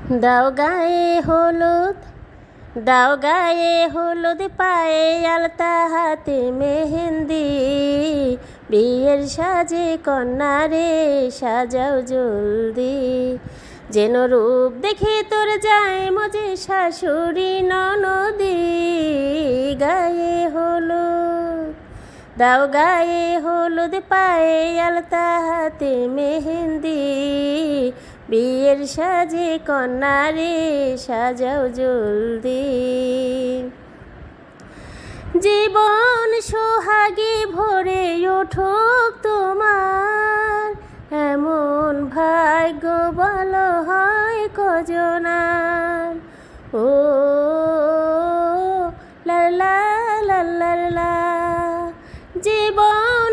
দাও গায়ে হলুদ, দাও গায়ে হলুদ, পায়ে আলতা, হাতে মেহেন্দি, বিয়ের সাজে কন্যারে সাজাও জলদি। যেন রূপ দেখে তোর যায় মজে শাশুড়ি ননদি। গায়ে হলুদ, দাও গায়ে হলুদ, পায়ে আলতা, হাতে মেহেন্দি, বিয়ের সাজে কন্যারে সাজাও জলদি। জীবন সোহাগে ভরে উঠুক তোমার, এমন ভাগ্য বলো হয় কজনার। ও লা লা লা লা লা, জীবন